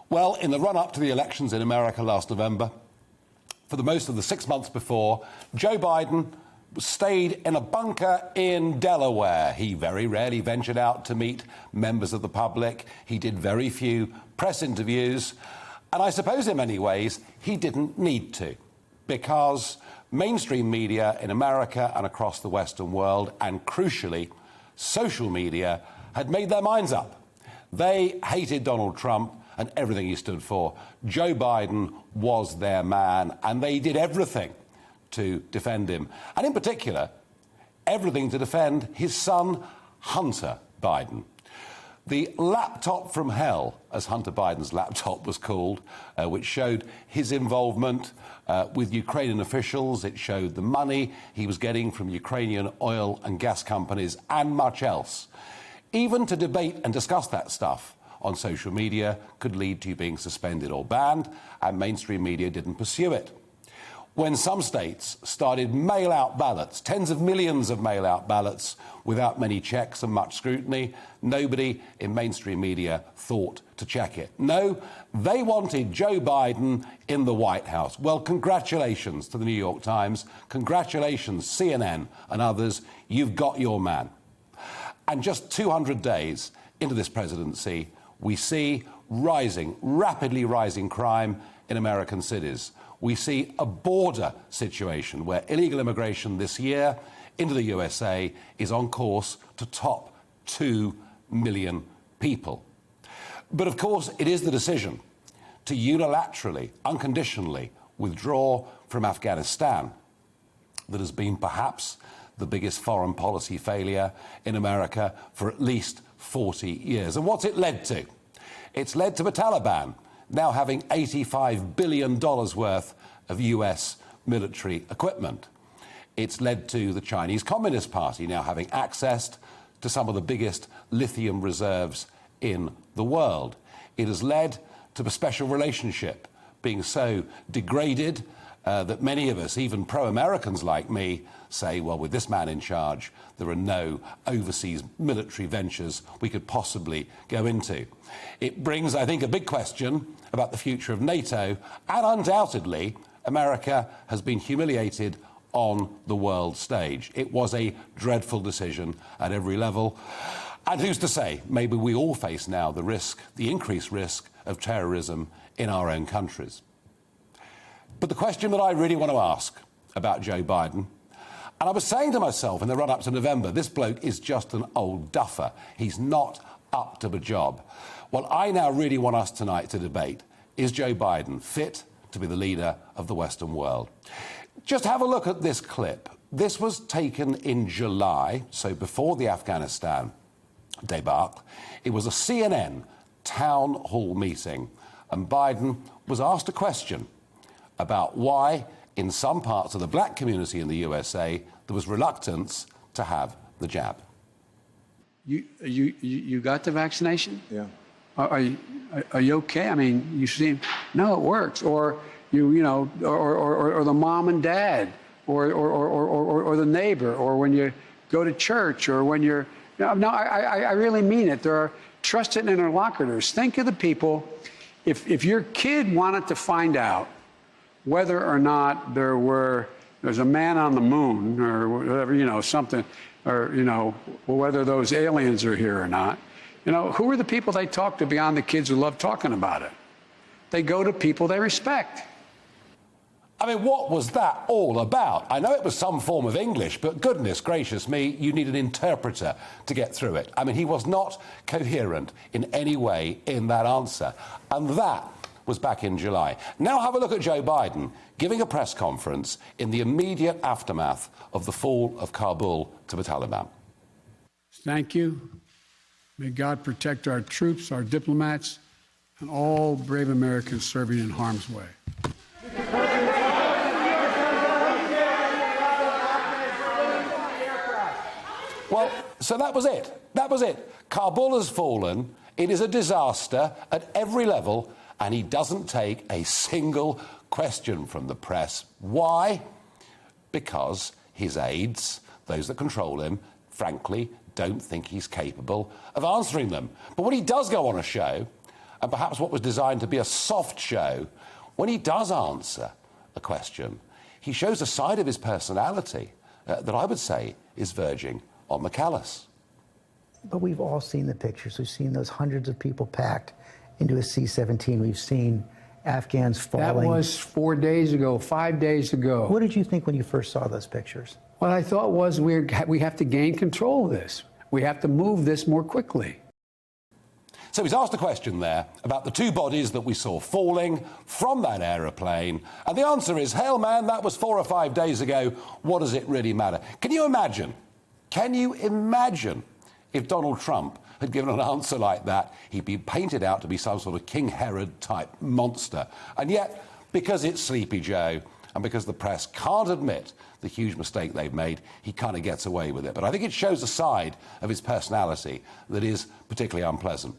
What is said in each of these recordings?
Well, in the run-up to the elections in America last November, for the most of the 6 months before, Joe Biden stayed in a bunker in Delaware. He very rarely ventured out to meet members of the public. He did very few press interviews. And I suppose in many ways he didn't need to, because mainstream media in America and across the Western world, and crucially, social media, had made their minds up. They hated Donald Trump and everything he stood for. Joe Biden was their man, and they did everything to defend him. And in particular, everything to defend his son, Hunter Biden. The laptop from hell, as Hunter Biden's laptop was called, which showed his involvement with Ukrainian officials. It showed the money he was getting from Ukrainian oil and gas companies and much else. Even to debate and discuss that stuff on social media could lead to you being suspended or banned, and mainstream media didn't pursue it. When some states started mail-out ballots, tens of millions of mail-out ballots, without many checks and much scrutiny, nobody in mainstream media thought to check it. No, they wanted Joe Biden in the White House. Well, congratulations to the New York Times, congratulations CNN and others, you've got your man. And just 200 days into this presidency, we see rapidly rising crime in American cities. We see a border situation where illegal immigration this year into the USA is on course to top 2 million people. But of course, it is the decision to unilaterally, unconditionally withdraw from Afghanistan that has been perhaps the biggest foreign policy failure in America for at least 40 years. And what's it led to? It's led to the Taliban now having $85 billion worth of US military equipment. It's led to the Chinese Communist Party now having access to some of the biggest lithium reserves in the world. It has led to the special relationship being so degraded that many of us, even pro-Americans like me, say, well, with this man in charge, there are no overseas military ventures we could possibly go into. It brings, I think, a big question about the future of NATO, and undoubtedly, America has been humiliated on the world stage. It was a dreadful decision at every level. And who's to say, maybe we all face now the risk, the increased risk of terrorism in our own countries. But the question that I really want to ask about Joe Biden, and I was saying to myself in the run-up to November, this bloke is just an old duffer. He's not up to the job. What I now really want us tonight to debate is Joe Biden fit to be the leader of the Western world. Just have a look at this clip. This was taken in July, so before the Afghanistan debacle. It was a CNN town hall meeting, and Biden was asked a question about why, in some parts of the black community in the USA, there was reluctance to have the jab. You got the vaccination? Yeah. Are you okay? I mean, you seem, no, it works. Or or the mom and dad, or the neighbor, or when you go to church, or when you're, no, I really mean it. There are trusted interlocutors. Think of the people, if your kid wanted to find out whether or not there's a man on the moon, or whatever, something, or, whether those aliens are here or not, who are the people they talk to beyond the kids who love talking about it? They go to people they respect. I mean, what was that all about? I know it was some form of English, but goodness gracious me, you need an interpreter to get through it. I mean, he was not coherent in any way in that answer. And that was back in July. Now have a look at Joe Biden giving a press conference in the immediate aftermath of the fall of Kabul to the Taliban. Thank you. May God protect our troops, our diplomats, and all brave Americans serving in harm's way. Well, so that was it. That was it. Kabul has fallen. It is a disaster at every level, and he doesn't take a single question from the press. Why? Because his aides, those that control him, frankly, don't think he's capable of answering them. But when he does go on a show and perhaps what was designed to be a soft show, when he does answer a question, he shows a side of his personality that I would say is verging on the callous. But we've all seen the pictures. We've seen those hundreds of people packed into a C-17. We've seen Afghans falling. That was 4 days ago, 5 days ago. What did you think when you first saw those pictures? What I thought was we have to gain control of this. We have to move this more quickly. So he's asked a question there about the two bodies that we saw falling from that aeroplane, and the answer is, hell, man, that was 4 or 5 days ago. What does it really matter? Can you imagine if Donald Trump had given an answer like that? He'd be painted out to be some sort of King Herod-type monster. And yet, because it's Sleepy Joe and because the press can't admit the huge mistake they've made, he kind of gets away with it. But I think it shows a side of his personality that is particularly unpleasant.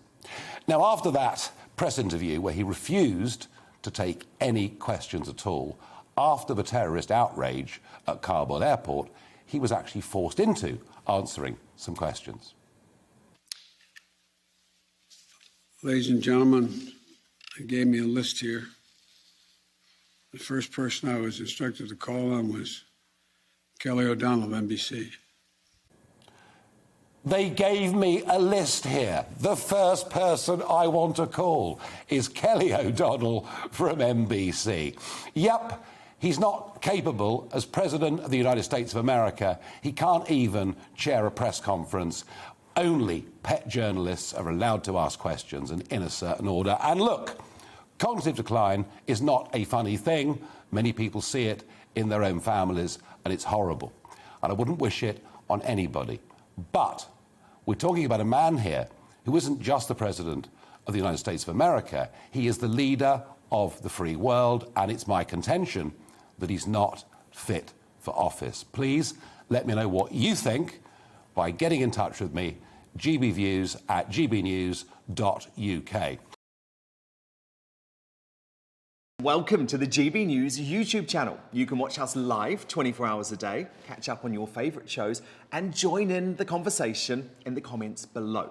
Now, after that press interview where he refused to take any questions at all, after the terrorist outrage at Kabul airport, he was actually forced into answering some questions. Ladies and gentlemen, they gave me a list here. The first person I was instructed to call on was Kelly O'Donnell of NBC. They gave me a list here. The first person I want to call is Kelly O'Donnell from NBC. Yep, he's not capable as President of the United States of America. He can't even chair a press conference. Only pet journalists are allowed to ask questions and in a certain order. And look, cognitive decline is not a funny thing. Many people see it in their own families, and it's horrible. And I wouldn't wish it on anybody. But we're talking about a man here who isn't just the President of the United States of America. He is the leader of the free world, and it's my contention that he's not fit for office. Please let me know what you think by getting in touch with me, gbviews@gbnews.uk. Welcome to the GB News YouTube channel. You can watch us live 24 hours a day, catch up on your favourite shows, and join in the conversation in the comments below.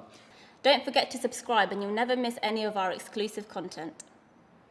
Don't forget to subscribe and you'll never miss any of our exclusive content.